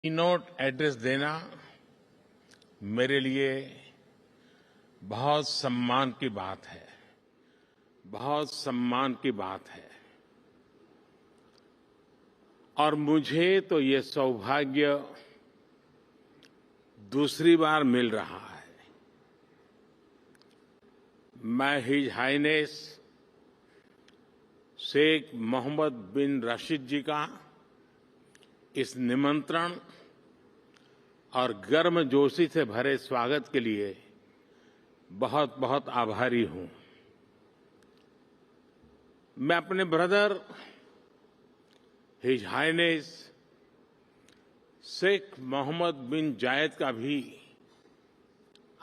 Keynote address देना मेरे लिए बहुत सम्मान की बात है, बहुत सम्मान की बात है। और मुझे तो ये सौभाग्य दूसरी बार मिल रहा है। मैं हिज हाइनेस शेख मोहम्मद बिन राशिद जी का इस निमंत्रण और गर्मजोशी से भरे स्वागत के लिए बहुत बहुत आभारी हूं। मैं अपने brother his highness Sheikh Mohamed bin Zayed का भी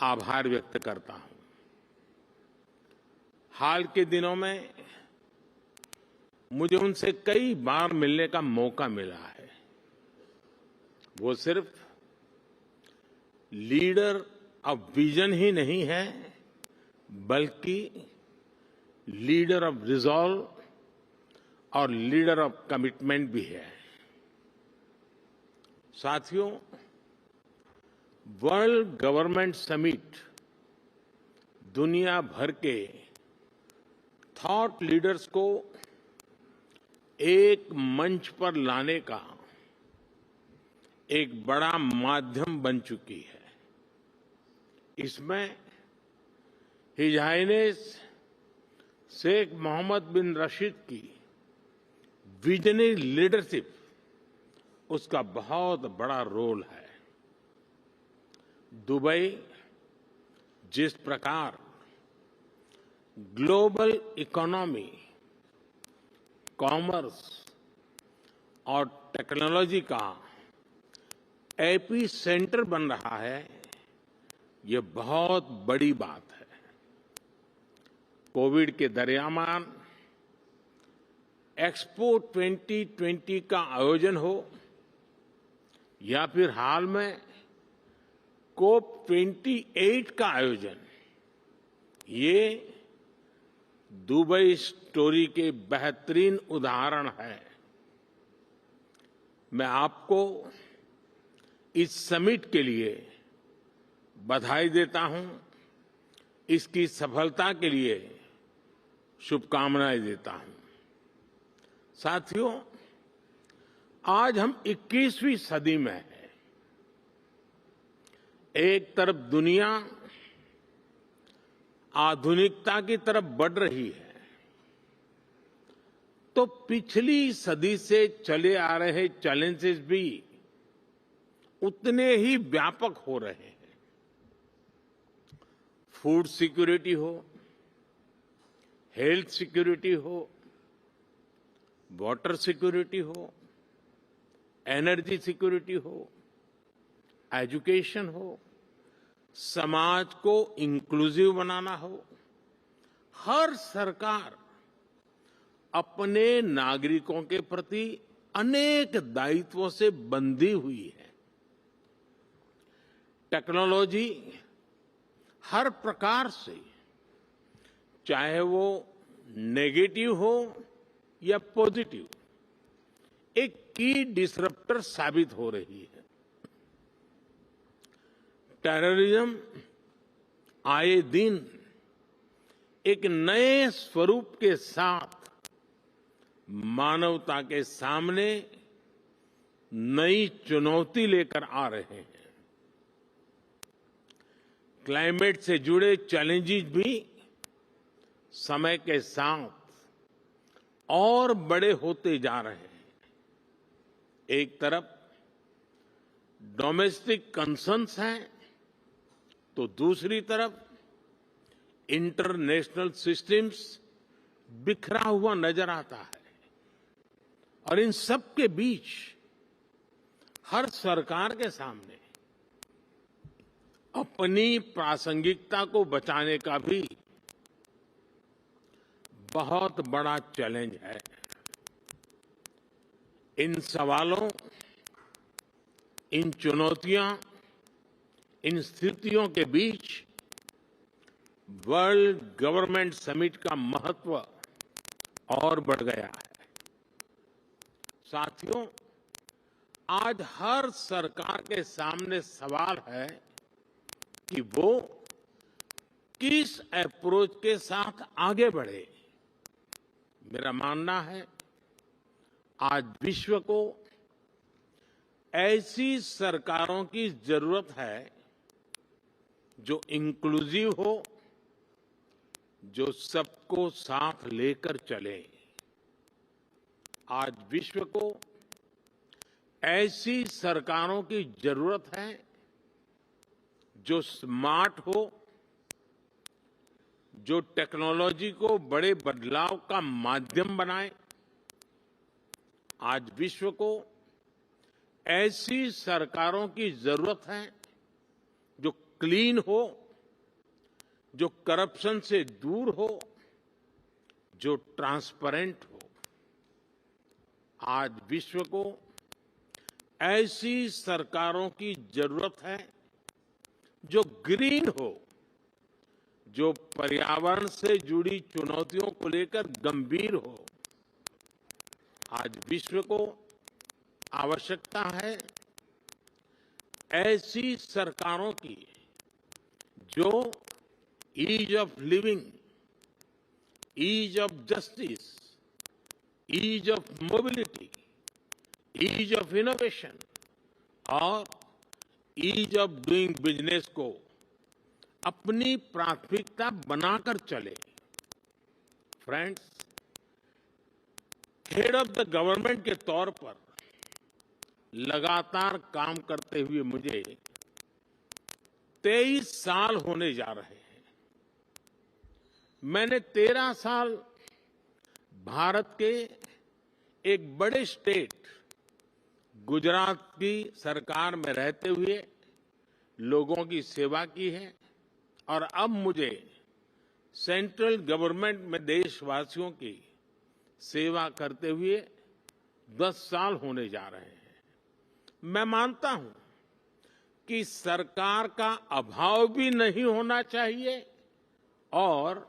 आभार व्यक्त करता हूं। हाल के दिनों में मुझे उनसे कई बार मिलने का मौका मिला है। वो सिर्फ लीडर ऑफ विजन ही नहीं है, बल्कि लीडर ऑफ रिजॉल्व और लीडर ऑफ कमिटमेंट भी है। साथियों, वर्ल्ड गवर्नमेंट समिट दुनिया भर के थॉट लीडर्स को एक मंच पर लाने का एक बड़ा माध्यम बन चुकी है। इसमें हिज हाइनेस शेख मोहम्मद बिन राशिद की विजनरी लीडरशिप उसका बहुत बड़ा रोल है। दुबई जिस प्रकार ग्लोबल इकोनॉमी, कॉमर्स और टेक्नोलॉजी का एपी सेंटर बन रहा है, ये बहुत बड़ी बात है। कोविड के दरमियान एक्सपो 2020 का आयोजन हो या फिर हाल में कोप 28 का आयोजन, ये दुबई स्टोरी के बेहतरीन उदाहरण है। मैं आपको इस समिट के लिए बधाई देता हूं, इसकी सफलता के लिए शुभकामनाएं देता हूं। साथियों, आज हम 21वीं सदी में हैं। एक तरफ दुनिया आधुनिकता की तरफ बढ़ रही है, तो पिछली सदी से चले आ रहे चैलेंजेस भी उतने ही व्यापक हो रहे हैं। फूड सिक्योरिटी हो, हेल्थ सिक्योरिटी हो, वाटर सिक्योरिटी हो, एनर्जी सिक्योरिटी हो, एजुकेशन हो, समाज को इंक्लूसिव बनाना हो, हर सरकार अपने नागरिकों के प्रति अनेक दायित्वों से बंधी हुई है। टेक्नोलॉजी हर प्रकार से, चाहे वो नेगेटिव हो या पॉजिटिव, एक की डिसरप्टर साबित हो रही है। टेररिज्म आए दिन एक नए स्वरूप के साथ मानवता के सामने नई चुनौती लेकर आ रहे हैं। क्लाइमेट से जुड़े चैलेंजेस भी समय के साथ और बड़े होते जा रहे हैं। एक तरफ डोमेस्टिक कंसर्न्स हैं, तो दूसरी तरफ इंटरनेशनल सिस्टम्स बिखरा हुआ नजर आता है। और इन सब के बीच हर सरकार के सामने अपनी प्रासंगिकता को बचाने का भी बहुत बड़ा चैलेंज है। इन सवालों, इन चुनौतियों, इन स्थितियों के बीच वर्ल्ड गवर्नमेंट समिट का महत्व और बढ़ गया है। साथियों, आज हर सरकार के सामने सवाल है कि वो किस अप्रोच के साथ आगे बढ़े। मेरा मानना है आज विश्व को ऐसी सरकारों की जरूरत है जो इंक्लूसिव हो, जो सबको साथ लेकर चले। आज विश्व को ऐसी सरकारों की जरूरत है जो स्मार्ट हो, जो टेक्नोलॉजी को बड़े बदलाव का माध्यम बनाए। आज विश्व को ऐसी सरकारों की जरूरत है जो क्लीन हो, जो करप्शन से दूर हो, जो ट्रांसपेरेंट हो। आज विश्व को ऐसी सरकारों की जरूरत है जो ग्रीन हो, जो पर्यावरण से जुड़ी चुनौतियों को लेकर गंभीर हो। आज विश्व को आवश्यकता है ऐसी सरकारों की जो ease of living, ease of justice, ease of mobility, ease of innovation और ईज ऑफ डूइंग बिजनेस को अपनी प्राथमिकता बनाकर चले। Friends, head of the government के तौर पर लगातार काम करते हुए मुझे 23 साल होने जा रहे हैं। मैंने 13 साल भारत के एक बड़े स्टेट गुजरात की सरकार में रहते हुए लोगों की सेवा की है और अब मुझे सेंट्रल गवर्नमेंट में देशवासियों की सेवा करते हुए 10 साल होने जा रहे हैं। मैं मानता हूं कि सरकार का अभाव भी नहीं होना चाहिए और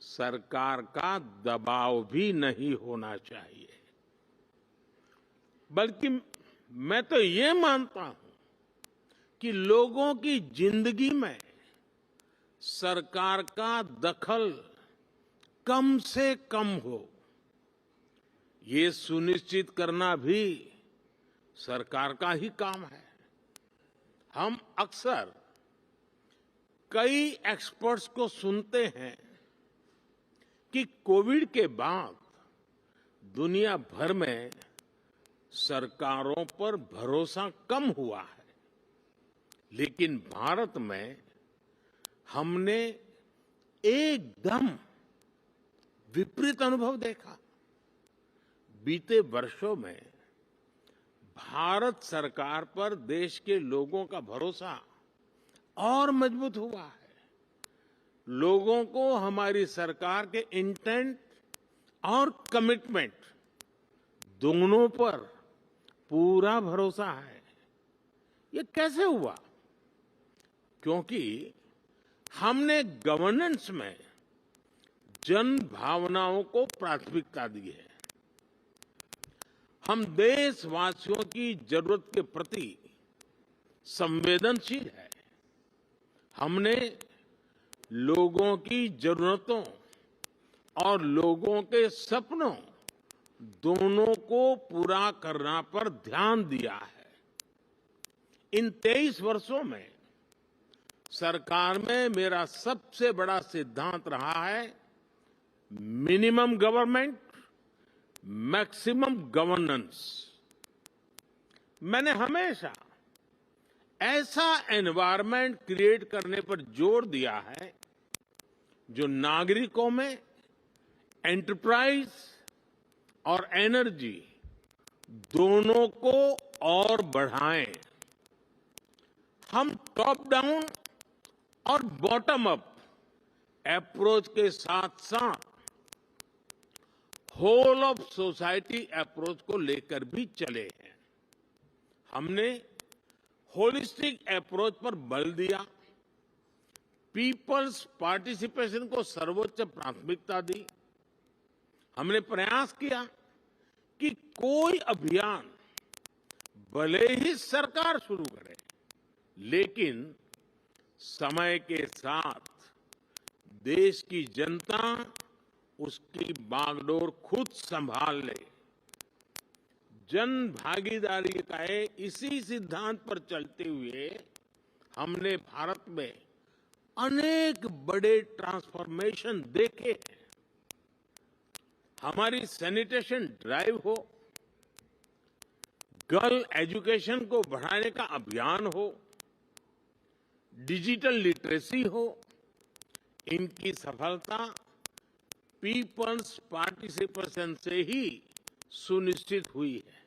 सरकार का दबाव भी नहीं होना चाहिए, बल्कि मैं तो ये मानता हूं कि लोगों की जिंदगी में सरकार का दखल कम से कम हो, ये सुनिश्चित करना भी सरकार का ही काम है। हम अक्सर कई एक्सपर्ट्स को सुनते हैं कि कोविड के बाद दुनिया भर में सरकारों पर भरोसा कम हुआ है, लेकिन भारत में हमने एकदम विपरीत अनुभव देखा। बीते वर्षों में भारत सरकार पर देश के लोगों का भरोसा और मजबूत हुआ है। लोगों को हमारी सरकार के इंटेंट और कमिटमेंट दोनों पर पूरा भरोसा है। ये कैसे हुआ? क्योंकि हमने गवर्नेंस में जन भावनाओं को प्राथमिकता दी है। हम देशवासियों की जरूरत के प्रति संवेदनशील है। हमने लोगों की जरूरतों और लोगों के सपनों दोनों को पूरा करना पर ध्यान दिया है। इन 23 वर्षों में सरकार में मेरा सबसे बड़ा सिद्धांत रहा है मिनिमम गवर्नमेंट, मैक्सिमम गवर्नेंस। मैंने हमेशा ऐसा एनवायरनमेंट क्रिएट करने पर जोर दिया है जो नागरिकों में एंटरप्राइज और एनर्जी दोनों को और बढ़ाएं। हम टॉप डाउन और बॉटम अप अप्रोच के साथ साथ होल ऑफ सोसाइटी अप्रोच को लेकर भी चले हैं। हमने होलिस्टिक अप्रोच पर बल दिया, पीपल्स पार्टिसिपेशन को सर्वोच्च प्राथमिकता दी। हमने प्रयास किया कि कोई अभियान भले ही सरकार शुरू करे, लेकिन समय के साथ देश की जनता उसकी बागडोर खुद संभाल ले। जन भागीदारी का इसी सिद्धांत पर चलते हुए हमने भारत में अनेक बड़े ट्रांसफॉर्मेशन देखे हैं। हमारी सैनिटेशन ड्राइव हो, गर्ल एजुकेशन को बढ़ाने का अभियान हो, डिजिटल लिटरेसी हो, इनकी सफलता पीपल्स पार्टिसिपेशन से ही सुनिश्चित हुई है।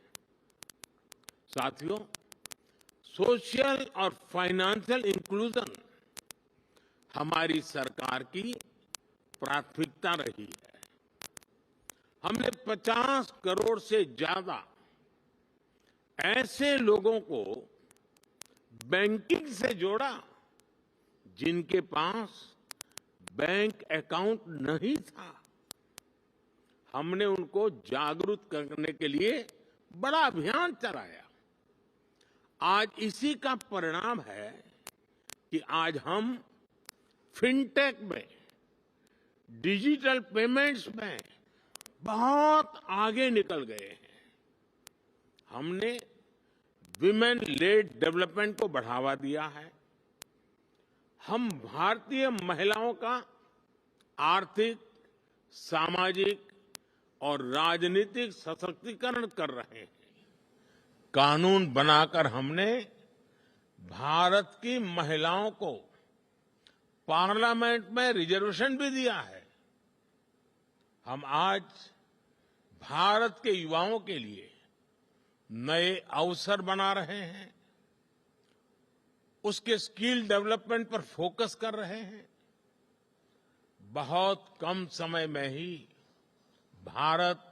साथियों, सोशल और फाइनेंशियल इंक्लूजन हमारी सरकार की प्राथमिकता रही है। हमने 50 करोड़ से ज्यादा ऐसे लोगों को बैंकिंग से जोड़ा जिनके पास बैंक अकाउंट नहीं था। हमने उनको जागरूक करने के लिए बड़ा अभियान चलाया। आज इसी का परिणाम है कि आज हम फिनटेक में, डिजिटल पेमेंट्स में बहुत आगे निकल गए हैं। हमने विमेन लेड डेवलपमेंट को बढ़ावा दिया है। हम भारतीय महिलाओं का आर्थिक, सामाजिक और राजनीतिक सशक्तिकरण कर रहे हैं। कानून बनाकर हमने भारत की महिलाओं को पार्लियामेंट में रिजर्वेशन भी दिया है। हम आज भारत के युवाओं के लिए नए अवसर बना रहे हैं, उसके स्किल डेवलपमेंट पर फोकस कर रहे हैं। बहुत कम समय में ही भारत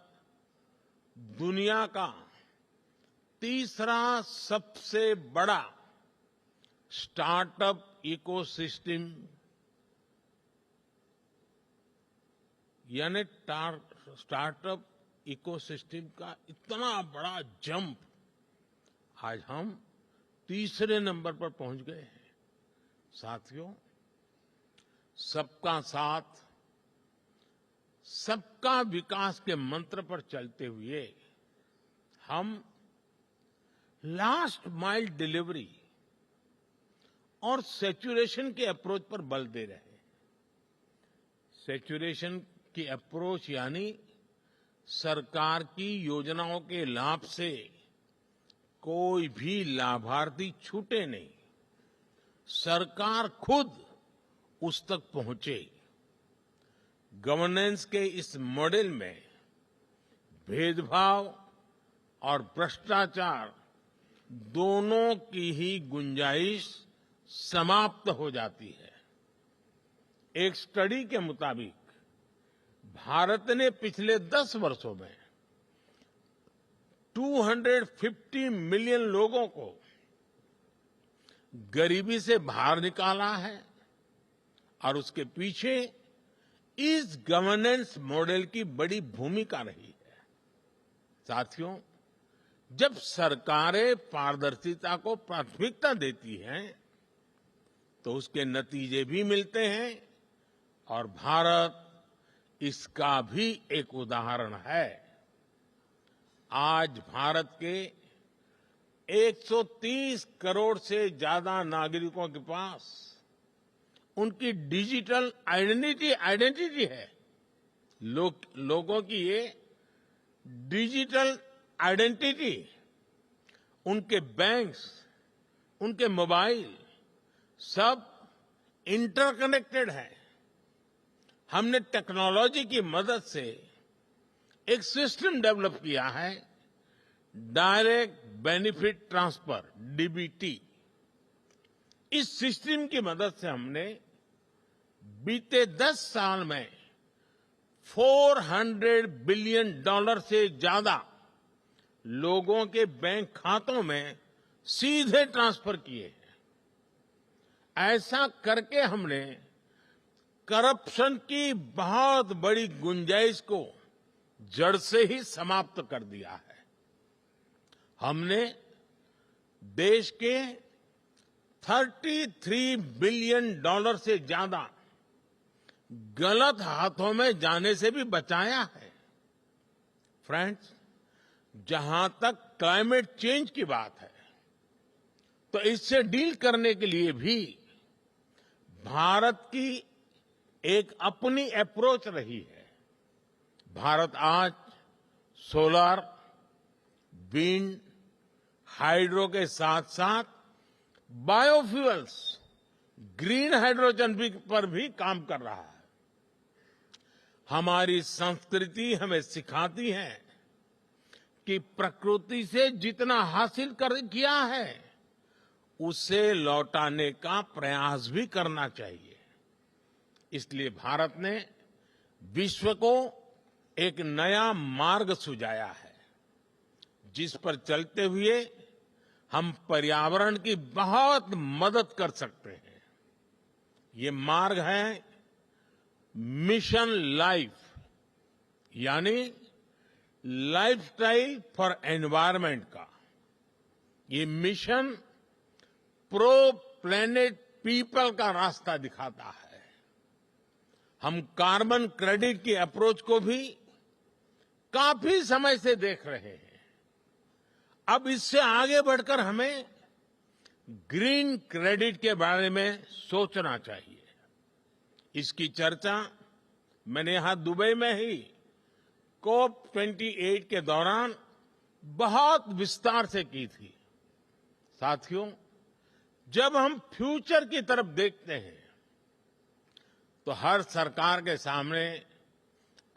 दुनिया का तीसरा सबसे बड़ा स्टार्टअप इकोसिस्टम यानी स्टार्टअप इकोसिस्टम का इतना बड़ा जंप आज हम तीसरे नंबर पर पहुंच गए हैं। साथियों, सबका साथ, सबका विकास के मंत्र पर चलते हुए हम लास्ट माइल डिलीवरी और सैचुरेशन के अप्रोच पर बल दे रहे हैं। सैचुरेशन की अप्रोच यानी सरकार की योजनाओं के लाभ से कोई भी लाभार्थी छूटे नहीं, सरकार खुद उस तक पहुंचे। गवर्नेंस के इस मॉडल में भेदभाव और भ्रष्टाचार दोनों की ही गुंजाइश समाप्त हो जाती है। एक स्टडी के मुताबिक भारत ने पिछले 10 वर्षों में 250 मिलियन लोगों को गरीबी से बाहर निकाला है और उसके पीछे इस गवर्नेंस मॉडल की बड़ी भूमिका रही है। साथियों, जब सरकारें पारदर्शिता को प्राथमिकता देती हैं तो उसके नतीजे भी मिलते हैं और भारत इसका भी एक उदाहरण है। आज भारत के 130 करोड़ से ज्यादा नागरिकों के पास उनकी डिजिटल आइडेंटिटी है। लोगों की ये डिजिटल आइडेंटिटी, उनके बैंक्स, उनके मोबाइल सब इंटरकनेक्टेड है। हमने टेक्नोलॉजी की मदद से एक सिस्टम डेवलप किया है, डायरेक्ट बेनिफिट ट्रांसफर, डीबीटी। इस सिस्टम की मदद से हमने बीते 10 साल में $400 बिलियन से ज्यादा लोगों के बैंक खातों में सीधे ट्रांसफर किए हैं। ऐसा करके हमने करप्शन की बहुत बड़ी गुंजाइश को जड़ से ही समाप्त कर दिया है। हमने देश के 33 बिलियन डॉलर से ज्यादा गलत हाथों में जाने से भी बचाया है। फ्रेंड्स, जहां तक क्लाइमेट चेंज की बात है, तो इससे डील करने के लिए भी भारत की एक अपनी अप्रोच रही है। भारत आज सोलर, विंड, हाइड्रो के साथ साथ बायोफ्यूल्स, ग्रीन हाइड्रोजन पर भी काम कर रहा है। हमारी संस्कृति हमें सिखाती है कि प्रकृति से जितना हासिल किया है, उसे लौटाने का प्रयास भी करना चाहिए। इसलिए भारत ने विश्व को एक नया मार्ग सुझाया है, जिस पर चलते हुए हम पर्यावरण की बहुत मदद कर सकते हैं। ये मार्ग है मिशन लाइफ, यानी लाइफस्टाइल फॉर एनवायरनमेंट का। ये मिशन प्रो प्लेनेट पीपल का रास्ता दिखाता है। हम कार्बन क्रेडिट की अप्रोच को भी काफी समय से देख रहे हैं। अब इससे आगे बढ़कर हमें ग्रीन क्रेडिट के बारे में सोचना चाहिए। इसकी चर्चा मैंने यहां दुबई में ही COP28 के दौरान बहुत विस्तार से की थी। साथियों, जब हम फ्यूचर की तरफ देखते हैं, तो हर सरकार के सामने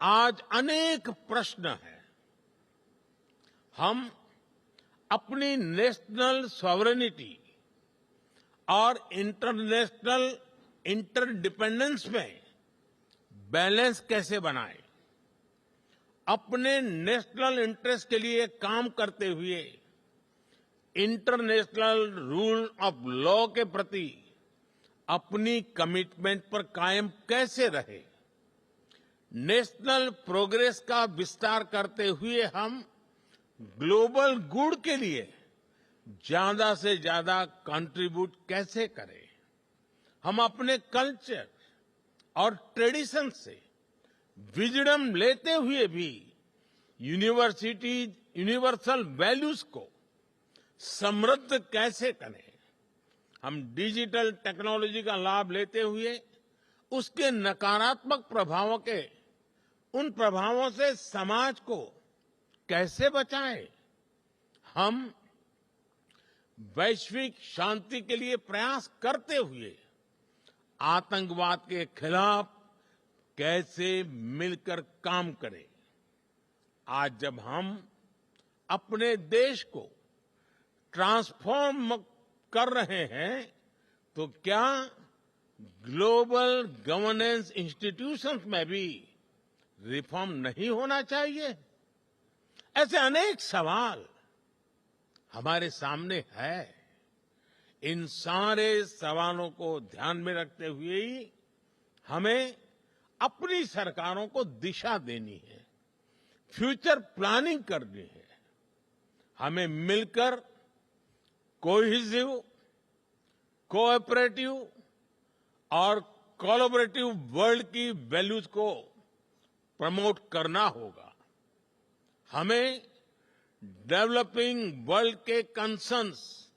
आज अनेक प्रश्न हैं। हम अपनी नेशनल सॉवरेनिटी और इंटरनेशनल इंटरडिपेंडेंस में बैलेंस कैसे बनाएं? अपने नेशनल इंटरेस्ट के लिए काम करते हुए इंटरनेशनल रूल ऑफ लॉ के प्रति अपनी कमिटमेंट पर कायम कैसे रहे? नेशनल प्रोग्रेस का विस्तार करते हुए हम ग्लोबल गुड के लिए ज्यादा से ज्यादा कंट्रीब्यूट कैसे करें? हम अपने कल्चर और ट्रेडिशन से विजडम लेते हुए भी यूनिवर्सल वैल्यूज को समृद्ध कैसे करें? हम डिजिटल टेक्नोलॉजी का लाभ लेते हुए उसके नकारात्मक उन प्रभावों से समाज को कैसे बचाएं? हम वैश्विक शांति के लिए प्रयास करते हुए आतंकवाद के खिलाफ कैसे मिलकर काम करें? आज जब हम अपने देश को ट्रांसफॉर्म कर रहे हैं, तो क्या ग्लोबल गवर्नेंस इंस्टीट्यूशंस में भी रिफॉर्म नहीं होना चाहिए? ऐसे अनेक सवाल हमारे सामने है। इन सारे सवालों को ध्यान में रखते हुए ही हमें अपनी सरकारों को दिशा देनी है, फ्यूचर प्लानिंग करनी है। हमें मिलकर कोहेसिव, कोऑपरेटिव और कोलैबोरेटिव वर्ल्ड की वैल्यूज को प्रमोट करना होगा। हमें डेवलपिंग वर्ल्ड के कंसर्न्स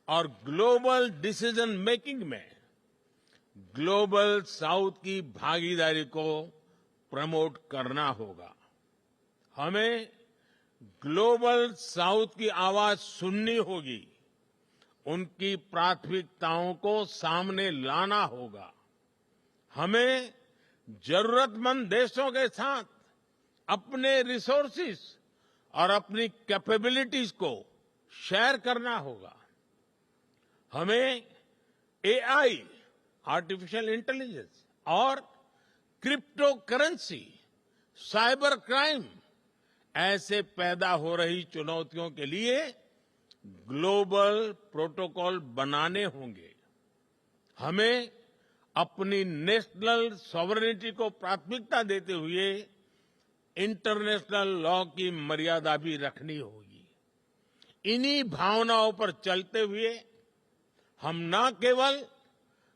और ग्लोबल डिसीजन मेकिंग में ग्लोबल साउथ की भागीदारी को प्रमोट करना होगा। हमें ग्लोबल साउथ की आवाज सुननी होगी, उनकी प्राथमिकताओं को सामने लाना होगा। हमें जरूरतमंद देशों के साथ अपने रिसोर्सेज और अपनी कैपेबिलिटीज को शेयर करना होगा। हमें एआई, आर्टिफिशियल इंटेलिजेंस और क्रिप्टो करेंसी, साइबर क्राइम ऐसे पैदा हो रही चुनौतियों के लिए ग्लोबल प्रोटोकॉल बनाने होंगे। हमें अपनी नेशनल सॉवरेनिटी को प्राथमिकता देते हुए इंटरनेशनल लॉ की मर्यादा भी रखनी होगी। इन्हीं भावनाओं पर चलते हुए हम न केवल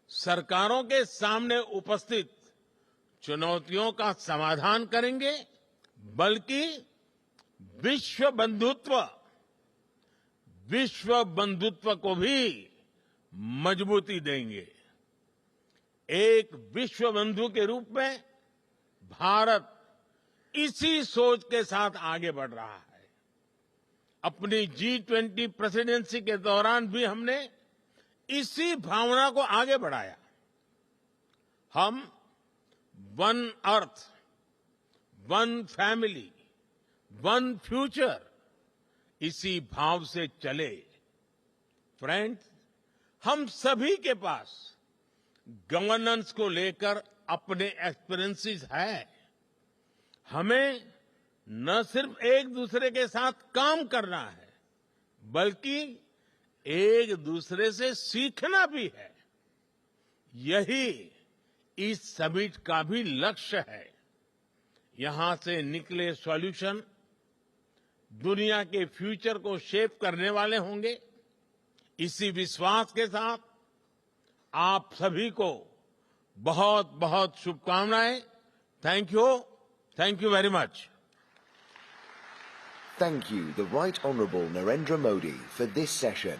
सरकारों के सामने उपस्थित चुनौतियों का समाधान करेंगे, बल्कि विश्व बंधुत्व को भी मजबूती देंगे। एक विश्व बंधु के रूप में भारत इसी सोच के साथ आगे बढ़ रहा है। अपनी G20 प्रेसिडेंसी के दौरान भी हमने इसी भावना को आगे बढ़ाया। हम one earth, one family, one future, इसी भाव से चले। फ्रेंड्स, हम सभी के पास गवर्नेंस को लेकर अपने एक्सपीरियंसेस है। हमें न सिर्फ एक दूसरे के साथ काम करना है, बल्कि एक दूसरे से सीखना भी है। यही इस समिट का भी लक्ष्य है। यहां से निकले सॉल्यूशन दुनिया के फ्यूचर को शेप करने वाले होंगे। इसी विश्वास के साथ आप सभी को बहुत बहुत शुभकामनाएं। Thank you very much. Thank you, the Right Honourable Narendra Modi, for this session.